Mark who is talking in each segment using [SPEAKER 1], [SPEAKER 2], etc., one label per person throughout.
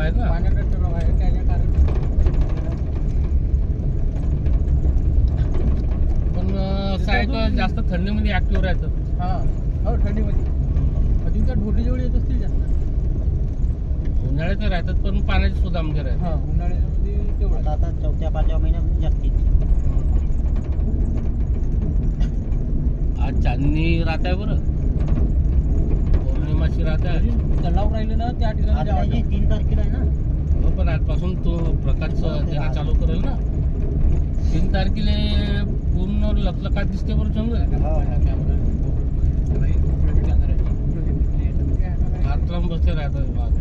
[SPEAKER 1] आहे ना.
[SPEAKER 2] पाण्याचा तलाव आहे त्याच्या कारण.
[SPEAKER 1] पण असं आहे का जास्त थंडीमध्ये ऍक्टिव्ह राहतं.
[SPEAKER 2] हा हो थंडीमध्ये अजून त्या ढोली येत असतील जास्त.
[SPEAKER 1] उन्हाळ्यात राहतात पण पाण्याची सुद्धा आमच्या राहतात.
[SPEAKER 2] हा उन्हाळ्यामध्ये तेवढं.
[SPEAKER 3] आता 4-5 महिन्यात जास्ती.
[SPEAKER 1] आज चांदणी रात आहे बरं, पौर्णिमाची रात आहे.
[SPEAKER 2] तलाव राहिले ना त्या ठिकाणी
[SPEAKER 3] आता
[SPEAKER 2] जावं.
[SPEAKER 3] 3 तारखेला आहे ना.
[SPEAKER 1] हो, पण आजपासून तो प्रकाश देणं चालू करेल ना. 3 तारखेला पूर्ण लखलखाट दिसते बरं जंगल. घाट लावून बसले राहतात वाघ.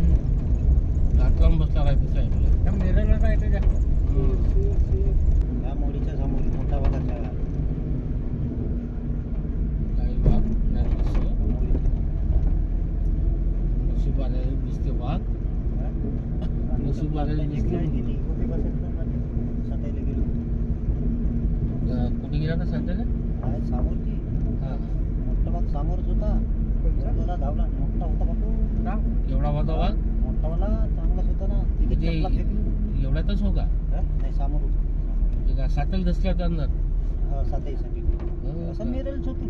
[SPEAKER 1] घाट लावून बसला राहते साहेबला.
[SPEAKER 2] नेरळला राहते जास्त.
[SPEAKER 3] या मोडीच्या समोर मोठा वाघाचा आहे.
[SPEAKER 1] काही वाघ नाही दिसत. नशीब आलेले दिसते वाघ. नशीब आलेले दिसते.
[SPEAKER 3] सटायला गेलो.
[SPEAKER 1] कुठे गेला का सध्याला?
[SPEAKER 3] आहे समोरची
[SPEAKER 1] हा,
[SPEAKER 3] मोठा वाघ समोरच होता. त्याला धावला. मोठा होता बापू.
[SPEAKER 1] एवढा होता वाघ.
[SPEAKER 3] मोठावाला चांगलाच होता ना. तिथे
[SPEAKER 1] म्हणजे
[SPEAKER 3] चपला फेकली.
[SPEAKER 1] एवढ्यातच हो का?
[SPEAKER 3] नाही समोर होता.
[SPEAKER 1] म्हणजे का सातल दसल्या होत्या अंदर?
[SPEAKER 3] साताईसाठी
[SPEAKER 1] हो
[SPEAKER 3] असं
[SPEAKER 1] का?
[SPEAKER 3] मेरेलच होती.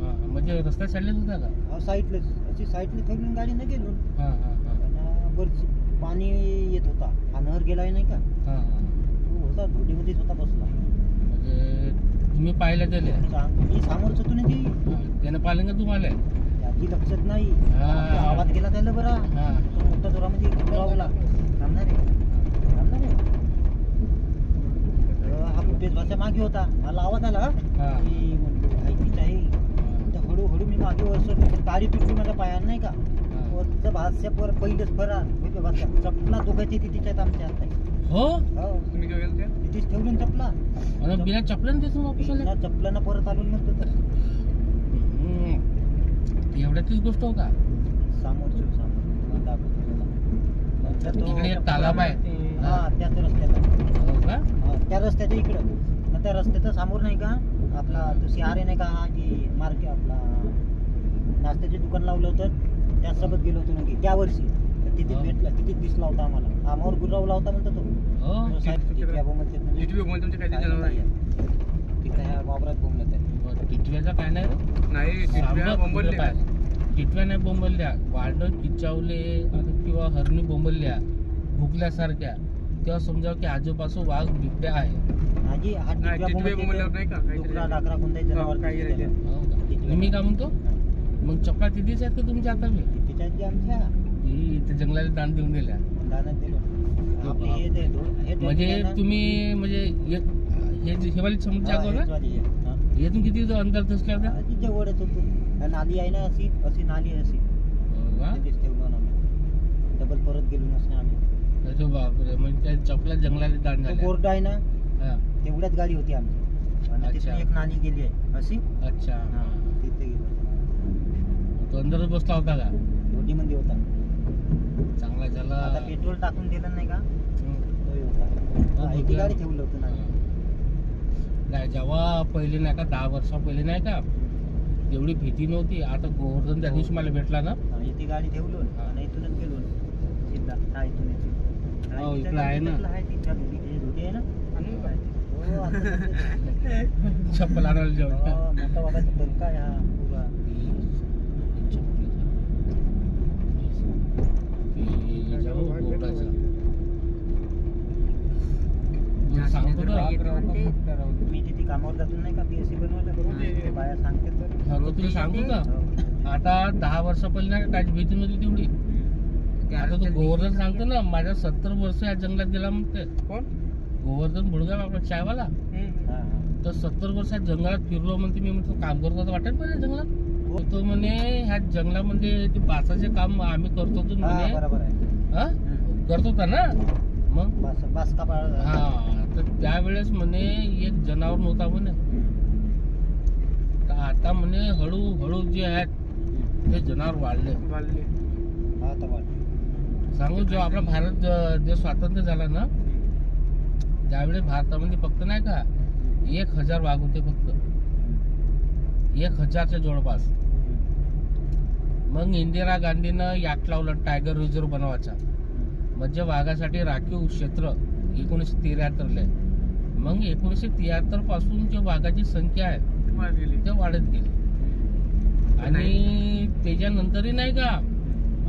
[SPEAKER 1] हा, म्हणजे रस्त्यात चाललेच होता का?
[SPEAKER 3] साईडलाच अशी साईडला ठेवून गाडीनं गेलो.
[SPEAKER 1] हा हा हा
[SPEAKER 3] आणि बरंच पाणी येत होता. हा नहर गेलाय नाही का.
[SPEAKER 1] हा हा.
[SPEAKER 3] तो होता धोडीमध्येच होता बसला.
[SPEAKER 1] म्हणजे तुम्ही पाहिलं त्याला?
[SPEAKER 3] मी समोरच होतो ना ती.
[SPEAKER 1] त्यानं पाहिलं का तुम्हाला?
[SPEAKER 3] त्याची लक्षात नाही.
[SPEAKER 1] हा.
[SPEAKER 3] आपला आवाज गेला त्याला बरा.
[SPEAKER 1] हा.
[SPEAKER 3] तो मोठ्या जोरामध्ये लावला. थांबणार आहे. हा फुटेज भाषा मागे होता. मला आवाज आला.
[SPEAKER 1] हा.
[SPEAKER 3] की म्हणतो हायतीच आहे. तर हळूहळू मी मागे वरचं गाडी तुटली माझ्या पायानं नाही का. वरचं भाष्यावर पहिलेच फरार म्हणजे भाषा चपला दोघांची तिच्यात आमच्या हात नाही.
[SPEAKER 1] हो?
[SPEAKER 2] तुम्ही काय गेलते?
[SPEAKER 3] तिथेच ठेवून चपला.
[SPEAKER 1] आणि बिना चपल्यानं त्याचं वापस आले?
[SPEAKER 3] बिना चपलानं परत आलो म्हणतो तर
[SPEAKER 1] एवढ्यातलीच गोष्ट हो का?
[SPEAKER 3] समोर
[SPEAKER 1] इकडे एक तालाब आहे.
[SPEAKER 3] हा त्याच रस्त्याला.
[SPEAKER 1] हो का?
[SPEAKER 3] त्या रस्त्याच्या इकडं. मग त्या रस्त्याच्या समोर नाही का आपला तो सिहारे नाही का हा की मार्केट आपला नाश्त्याचे दुकान लावलं होतं त्यासोबत गेलो होतो ना की त्या वर्षी. तिथे भेटला. तिथेच दिसला होता आम्हाला. आम्हावर गुरावला होता म्हणतो तो.
[SPEAKER 1] हो.
[SPEAKER 3] तो साहेब टिटव्या बोंबलतात.
[SPEAKER 2] तुमचे काही जनावर आहे?
[SPEAKER 3] तिकडे ह्या वावरात बोंबलत आहे.
[SPEAKER 1] टिटव्याचा काय नाही रे?
[SPEAKER 2] नाही टिटव्या बोंबलले काय?
[SPEAKER 1] टिटव्या नाही बोंबलल्या. वाढ किचावले किंवा हरणी बोंबलल्या भुकल्यासारख्या तेव्हा समजावं की आजूबाजू वाघ बिबट्या आहे.
[SPEAKER 3] आजी हा
[SPEAKER 2] नाही
[SPEAKER 3] टिटव्या
[SPEAKER 2] टिटव्या बोंबलल्यावर नाही का काहीतरी
[SPEAKER 3] डुकरा डाकरा कोणताही जनावर
[SPEAKER 2] काही राहिले.
[SPEAKER 1] हो का? मी काय म्हणतो, मग चपला तिथेच आहेत का तुमच्या आता? मी
[SPEAKER 3] तिच्या आजी आमच्या
[SPEAKER 1] इथे जंगलाला दान देऊन दिल्या.
[SPEAKER 3] दानात दिलो. आपले हे दे हे दोन
[SPEAKER 1] म्हणजे
[SPEAKER 3] आहे ना.
[SPEAKER 1] तुम्ही म्हणजे हे वाली समुद्र
[SPEAKER 3] हा,
[SPEAKER 1] जागो ना?
[SPEAKER 3] हेच वाली आहे. हा.
[SPEAKER 1] येथून किती अंतर दसल्या होत्या?
[SPEAKER 3] आजी जवळच होतो. त्या नाली आहे ना अशी अशी नाली आहे अशी.
[SPEAKER 1] हो का?
[SPEAKER 3] तिथेच ठेवलो ना आम्ही. डबल परत गेलो नसणे आम्ही.
[SPEAKER 1] त्याच्या बापरे, म्हणजे त्या चपला जंगलाला दान
[SPEAKER 3] तो
[SPEAKER 1] झाल्या.
[SPEAKER 3] बोर्ड आहे ना
[SPEAKER 1] हा.
[SPEAKER 3] तेवढ्याच गाडी होती आमची. आणि
[SPEAKER 1] अच्छा.
[SPEAKER 3] तिथून एक नाली गेली आहे अशी.
[SPEAKER 1] अच्छा.
[SPEAKER 3] हा तिथे गेलो.
[SPEAKER 1] तो अंदरच बसला होता का?
[SPEAKER 3] मध्ये होता.
[SPEAKER 1] चांगला झाला.
[SPEAKER 3] आता पेट्रोल टाकून दिलं नाही का
[SPEAKER 1] हम्म.
[SPEAKER 3] तोही होता.
[SPEAKER 1] हो,
[SPEAKER 3] हा, इथे गाडी ठेवलं होतं ना.
[SPEAKER 1] नाही, जेव्हा पहिले नाही का 10 वर्षा पहिले नाही का एवढी भीती नव्हती. आता गोवर्धन त्या दिवशी मला भेटला ना.
[SPEAKER 3] हा, इथे गाडी ठेवलो आणि इथूनच गेलो सिद्धा. हा इथून इथे.
[SPEAKER 1] हो, इकडं आहे ना.
[SPEAKER 3] आहे तिथल्या धुडी आहे ना. हो, आता
[SPEAKER 1] चप्पल आणायला जेवण.
[SPEAKER 3] मोठा बाबाचा दणका आहे हा पुरा.
[SPEAKER 1] सांगतो ना,
[SPEAKER 3] मी तिथे कामावर जातो नाही का PSC बनवायला. बाया सांगते तर.
[SPEAKER 1] हा, तो तुला सांगतो का आता 10 वर्षा पहिले नाही का काहीच भीती नव्हती तेवढी. आता तो गोवर्धन सांगतो ना, माझ्या 70 वर्ष या जंगलात गेला म्हणते.
[SPEAKER 2] कोण?
[SPEAKER 1] गोवर्धन बुडगाव आपला चायवाला.
[SPEAKER 3] हा, हा.
[SPEAKER 1] तर 70 वर्षात जंगलात फिरलो म्हणते. मी म्हणतो काम करतो आता वाटेल पण जंगलात. तो म्हणे ह्या जंगलामध्ये ते बासाचे काम आम्ही करतो होतो
[SPEAKER 3] हा,
[SPEAKER 1] म्हणे.
[SPEAKER 3] बरोबर आहे.
[SPEAKER 1] हा, करत होता ना मग.
[SPEAKER 3] बास का
[SPEAKER 1] हा, तर त्यावेळेस म्हणे एक जनावर नव्हता म्हणे. तर आता म्हणे हळूहळू जे आहेत ते जनावर वाढले.
[SPEAKER 3] हा, आता वाढ.
[SPEAKER 1] सांगू, जेव्हा आपला भारत देश स्वातंत्र्य झाला ना त्यावेळेस भारतामध्ये फक्त नाही का 1000 वाघ होते फक्त. 1000च्या जवळपास. मग इंदिरा गांधीनं ऍक्ट लावलं टायगर रिझर्व बनवायचा. म्हणजे वाघासाठी राखीव क्षेत्र 1973 ला. मग 1973 पासून जे वाघाची संख्या आहे
[SPEAKER 2] वाढ गेली.
[SPEAKER 1] ते वाढत गेली. आणि त्याच्यानंतरही नाही का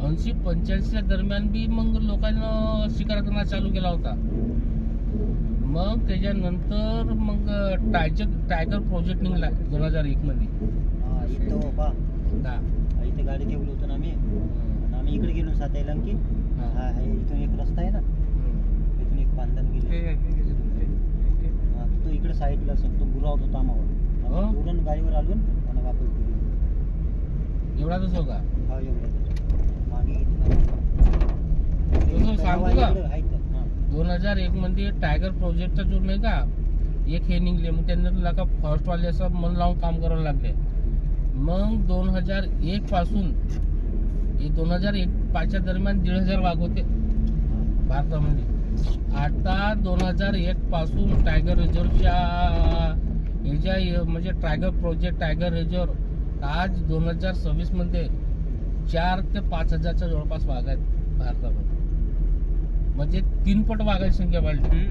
[SPEAKER 1] 80-85 दरम्यान बी मग लोकांना शिकार करणं चालू केला होता. मग त्याच्यानंतर मग टायगर प्रोजेक्ट निघाला 2001 मध्ये.
[SPEAKER 3] हा, इथं बा
[SPEAKER 1] हा.
[SPEAKER 3] इथे गाडी ठेवली होतं ना आम्ही. आणि आम्ही इकडे गेलो सातायला की
[SPEAKER 1] हा.
[SPEAKER 3] हा आहे इथून एक रस्ता आहे ना, इथून एक बांधण
[SPEAKER 2] हे-
[SPEAKER 3] गेली.
[SPEAKER 2] हे- हे- हे-
[SPEAKER 3] हा, तो इकडे साईडला असं तो बुरा होतो तामावर.
[SPEAKER 1] हो.
[SPEAKER 3] आम्ही दुरून गाडीवर आलो आणि वापस गेलो.
[SPEAKER 1] एवढाच हो का?
[SPEAKER 3] हा एवढं मागे किती
[SPEAKER 1] तसं सांगू का?
[SPEAKER 3] आहे इथं. हा.
[SPEAKER 1] 2001 मध्ये टायगर प्रोजेक्टचा जो नाही का एक हे निघले. मग त्यांना का फॉरेस्टवाले असं मन लावून काम करायला लागले. मग 2001 पासून 2005च्या दरम्यान 1,500 वाघ होते भारतामध्ये. आता 2001 पासून टायगर रिझर्वच्या ह्याच्या म्हणजे टायगर प्रोजेक्ट टायगर रिझर्व आज 2026 मध्ये 4 ते 5 हजारच्या जवळपास वाघ आहेत भारतामध्ये. म्हणजे 3 पट वाघाची संख्या वाढली.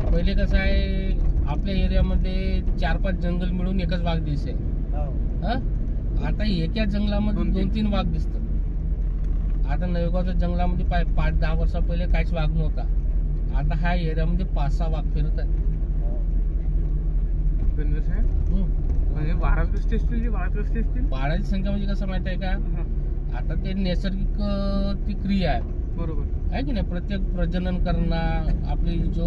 [SPEAKER 1] पहिले कसं आहे आपल्या एरियामध्ये 4-5 जंगल मिळून एकच वाघ दिसे.
[SPEAKER 3] हो.
[SPEAKER 1] आता एका जंगलामध्ये 2-3 वाघ दिसतात. आता नवेगावच्या जंगलामध्ये 5-10 वर्षा पहिले काहीच वाघ नव्हता. आता ह्या एरियामध्ये 5-6 वाघ फिरत आहेत.
[SPEAKER 2] गणेश साहेब, म्हणजे 12 रस्ते असतील जी 12 रस्ते असतील.
[SPEAKER 1] वाघाची संख्या म्हणजे कसं माहित आहे का?
[SPEAKER 2] हा,
[SPEAKER 1] आता ते नैसर्गिक ती क्रिया आहे
[SPEAKER 2] बरोबर.
[SPEAKER 1] आहे की नाही. प्रत्येक प्रजनन करणं आपली जो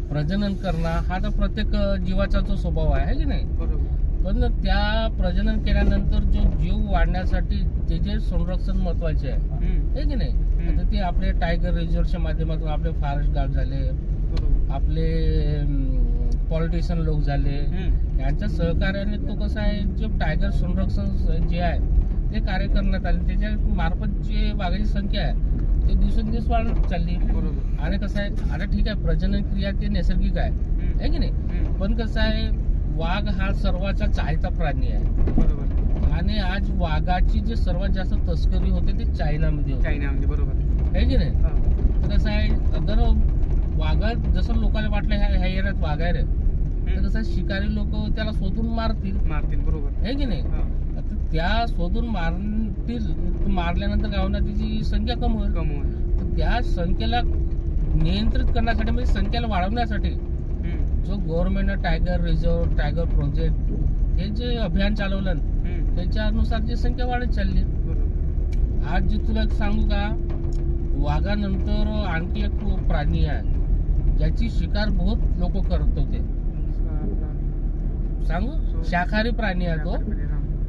[SPEAKER 1] प्रजनन करणं हा तर प्रत्येक जीवाचा जो स्वभाव आहे की नाही.
[SPEAKER 2] बरोबर.
[SPEAKER 1] पण त्या प्रजनन केल्यानंतर जो जीव वाढण्यासाठी त्याचे संरक्षण महत्वाचे आहे की नाही. आता ते आपले टायगर रिझर्वच्या माध्यमातून आपले फॉरेस्ट गार्ड झाले,
[SPEAKER 2] बरोबर.
[SPEAKER 1] आपले पॉलिटिशियन लोक झाले, यांच्या सहकार्याने तो कसं आहे जे टायगर संरक्षण जे आहे ते कार्य करण्यात आले. त्याच्या मार्फत जे वाघाची संख्या आहे ते दिवसेंदिवस वाढत चालली.
[SPEAKER 2] बरोबर.
[SPEAKER 1] आणि कसं आहे आता ठीक आहे प्रजनन क्रिया ते नैसर्गिक आहे की नाही. पण कसं आहे वाघ हा सर्वाचा चाहता प्राणी आहे.
[SPEAKER 2] बरोबर.
[SPEAKER 1] आणि आज वाघाची जे सर्वात जास्त तस्करी होते ते चायनामध्ये होते
[SPEAKER 2] चायनामध्ये. बरोबर.
[SPEAKER 1] आहे की नाही.
[SPEAKER 2] हा.
[SPEAKER 1] तर कसं आहे अगर वाघात जसं लोकांना वाटलं ह्या एरियात वाघ आहे रे तर कसं आहे, शिकारी लोक त्याला शोधून मारतील
[SPEAKER 2] मारतील. बरोबर.
[SPEAKER 1] आहे की नाही.
[SPEAKER 2] हा.
[SPEAKER 1] आता त्या शोधून मारल्यानंतर काय होणार त्याची संख्या कमी होईल.
[SPEAKER 2] कम होईल.
[SPEAKER 1] तर त्या संख्येला नियंत्रित करण्यासाठी म्हणजे संख्येला वाढवण्यासाठी जो गव्हर्नमेंटनं टायगर रिझर्व टायगर प्रोजेक्ट हे जे अभियान चालवलं त्याच्यानुसार जी संख्या वाढत चालली.
[SPEAKER 2] बरोबर.
[SPEAKER 1] आज जे तुला एक सांगू का वाघानंतर आणखी एक प्राणी आहे ज्याची शिकार बहुत लोक करत होते. सांगू शाकाहारी प्राणी आहे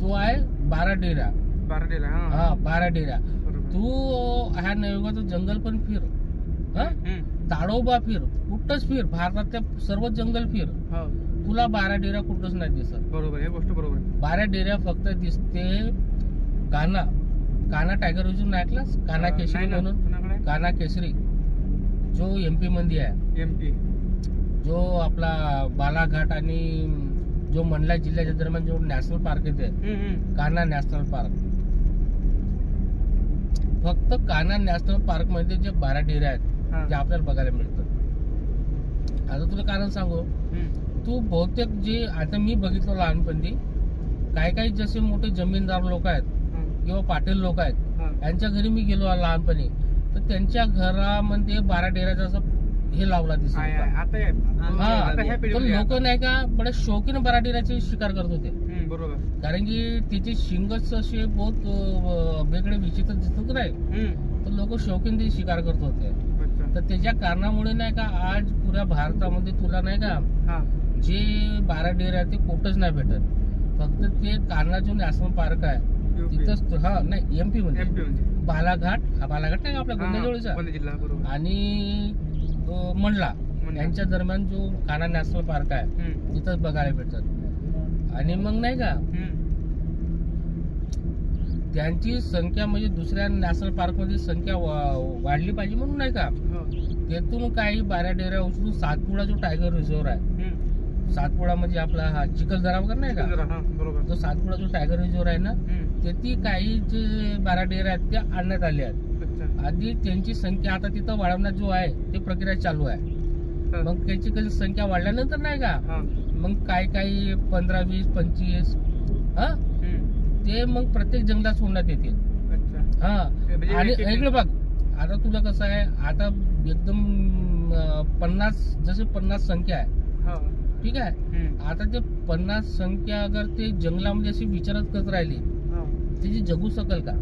[SPEAKER 1] तो आहे बाराडेरा.
[SPEAKER 2] बारडेला.
[SPEAKER 1] हा बाराडेरा.
[SPEAKER 2] बरोबर.
[SPEAKER 1] तू ह्या नवयुगाचं जंगल पण फिर, ताडोबा फिर, कुठंच फिर, भारतातल्या सर्व जंगल फिर,
[SPEAKER 2] हो.
[SPEAKER 1] तुला बाराडेरा कुठंच नाही दिसत.
[SPEAKER 2] बरोबर. हे गोष्ट बरोबर आहे.
[SPEAKER 1] बाराडेरा फक्त दिसते काना टायगर रिझर्व ऐकलास? काना केशरी
[SPEAKER 2] नाही ना.
[SPEAKER 1] म्हणून
[SPEAKER 2] कोणाकडे?
[SPEAKER 1] काना केशरी जो MP मध्ये आहे,
[SPEAKER 2] MP.
[SPEAKER 1] जो आपला बालाघाट आणि जो मंडला जिल्ह्याच्या दरम्यान जो नॅशनल पार्क येते कान्हा नॅशनल पार्क. फक्त कान्हा नॅशनल पार्क मध्ये जे 12 डेरे आहेत ते आपल्याला बघायला मिळतात. आता तुला कारण सांगू, तू बहुतेक जे आता मी बघितलं लहानपणी काही जसे मोठे जमीनदार लोक आहेत किंवा पाटील लोक आहेत यांच्या घरी मी गेलो लहानपणी तर त्यांच्या घरामध्ये 12 डेऱ्याचा असं हे लावला दिसत होता. हा तर लोक नाही का बड्या शौकीन 12 डेऱ्याचे शिकार करत होते.
[SPEAKER 2] बरोबर.
[SPEAKER 1] कारण की तिचे शिंगच असे बहुत वेगळे विचित्र दिसत नाही तर लोक शौकीन ते शिकार करत होते. तर त्याच्या कारणामुळे नाही का आज पुऱ्या भारतामध्ये तुला नाही का जे 12 डेरे आहेत ते कुठंच नाही भेटत. फक्त ते कान्हा जो नॅशनल पार्क आहे तिथंच. हा नाही MP मध्ये बालाघाट. हा बालाघाट नाही आपल्या गोंदिया आणि मंडला यांच्या दरम्यान जो कान्हा नॅशनल पार्क आहे तिथंच बघायला भेटतात. आणि मग नाही का त्यांची संख्या म्हणजे दुसऱ्या नॅशनल पार्क मध्ये संख्या वाढली पाहिजे म्हणून नाही का तेथून काही 12 डेऱ्या उचलून सातपुडा जो टायगर रिझर्व आहे, सातपुडा म्हणजे आपला हा चिखलदरा वगैरे नाही का, जो सातपुडा जो टायगर रिझर्व आहे ना तेथी काही जे 12 डेरे आहेत त्या आणण्यात आले आहेत. आधी त्यांची संख्या आता तिथं वाढवण्यात जो आहे ते प्रक्रिया चालू आहे. मग त्याची कधी संख्या वाढल्यानंतर नाही का मग काही 15, 20, 25 ते मग प्रत्येक जंगलात सोडण्यात येतील. हा आणि इकडे बघ आता तुला कसं आहे आता एकदम 50 संख्या आहे ठीक आहे. आता ते 50 संख्या अगर ते जंगलामध्ये अशी विचारत करत राहिली त्याची जगू शकेल का?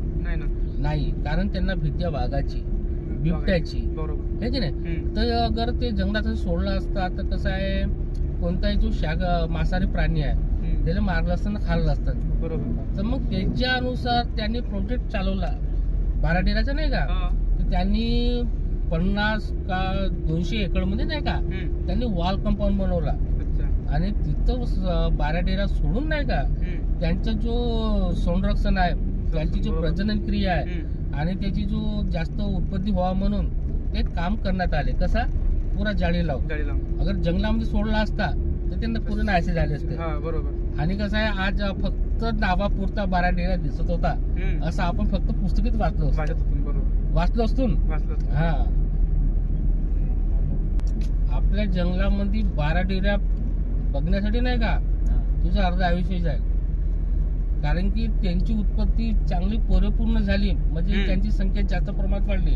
[SPEAKER 1] नाही, कारण त्यांना भीती आहे वाघाची, बिबट्याची, हे की नाही. तर अगर ते जंगलात सोडलं असतं तर कसं आहे कोणताही जो मांसाहारी प्राणी आहे त्याला मारलं असतं ना खाल्लं असतं बरोबर. तर मग त्याच्यानुसार त्यांनी प्रोजेक्ट चालवला बाराडेराचा नाही का. तर त्यांनी 50 का 200 एकड़ मध्ये नाही का त्यांनी वॉल कंपाऊंड बनवला आणि तिथं बाराडेरा सोडून नाही का त्यांचा जो संरक्षण आहे त्यांची जो प्रजनन क्रिया आहे आणि त्याची जो जास्त उत्पत्ती व्हावा म्हणून ते काम करण्यात आले. कसा पुरा जाळी लावून. अगर जंगलामध्ये सोडला असता तर त्यांना पूर्ण नाहीसे झाले असते बरोबर. आणि कसं आहे आज फक्त नावापुरता बाराडेरा दिसत होता असं आपण फक्त पुस्तकीत वाचलो असतो. हा आपल्या जंगलामध्ये बाराडेरा बघण्यासाठी नाही का तुझं अर्ध आयुष्य जाईल. कारण की त्यांची उत्पत्ती चांगली परिपूर्ण झाली म्हणजे त्यांची संख्या जास्त प्रमाणात वाढली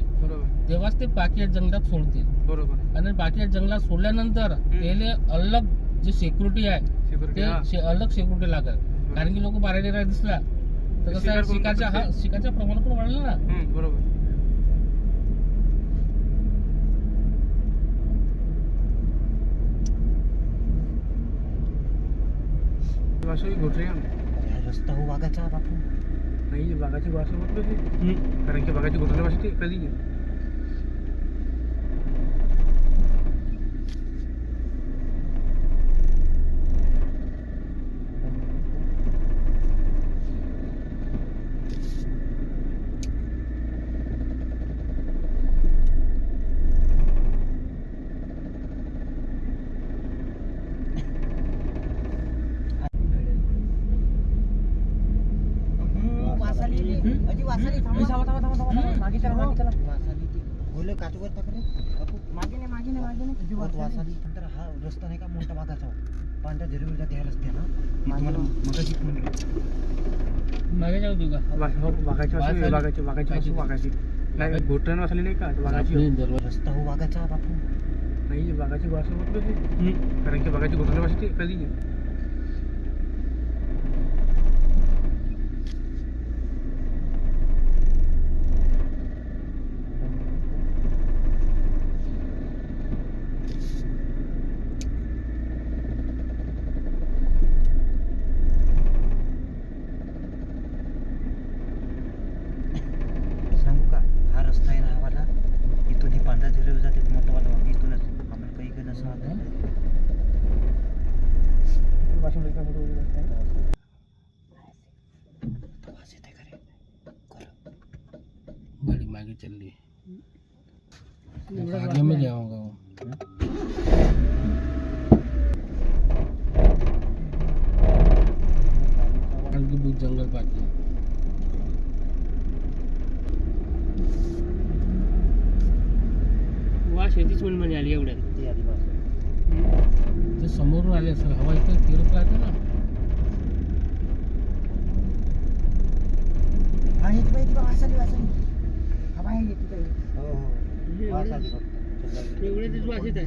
[SPEAKER 1] तेव्हाच ते बाकी जंगलात सोडतील बरोबर. आणि बाकी जंगलात सोडल्यानंतर त्याला अलग जे सिक्युरिटी आहे ते अलग सिक्युरिटी लागेल. कारण की लोक बाराडेरा दिसला तर कसं आहे शिकाच्या प्रमाण पण वाढलं ना बरोबर.
[SPEAKER 3] रस्ता हो वाघाचा बापू
[SPEAKER 2] नाही बागाची भाषा म्हटलं कारण की बागाची घोटऱ्या भाषा ते कधी
[SPEAKER 3] बोले काचवर हा रस्ता नाही का मोठा वाघाचा पांढऱ्या झेरीवर द्यायला असते ना मला मगाशी
[SPEAKER 1] मागे जाऊ तू का
[SPEAKER 2] वाघाची नाही घोटण वाचली नाही का वाघाची
[SPEAKER 3] रस्ता हो वाघाचा बापू
[SPEAKER 2] नाही बागाची भाषा म्हटलं कारण की बागाची घोटऱ्या भाषा ते कधी
[SPEAKER 1] गाड़ी मागे चल रही है आगे में जाऊंगा आणखी बहुत जंगल बाकी वा शेतीच म्हणे आली एवढ्या ते समोरून आले असेल हवा इथं फिरत राहते ना. एवढे दिवस वाचत आहे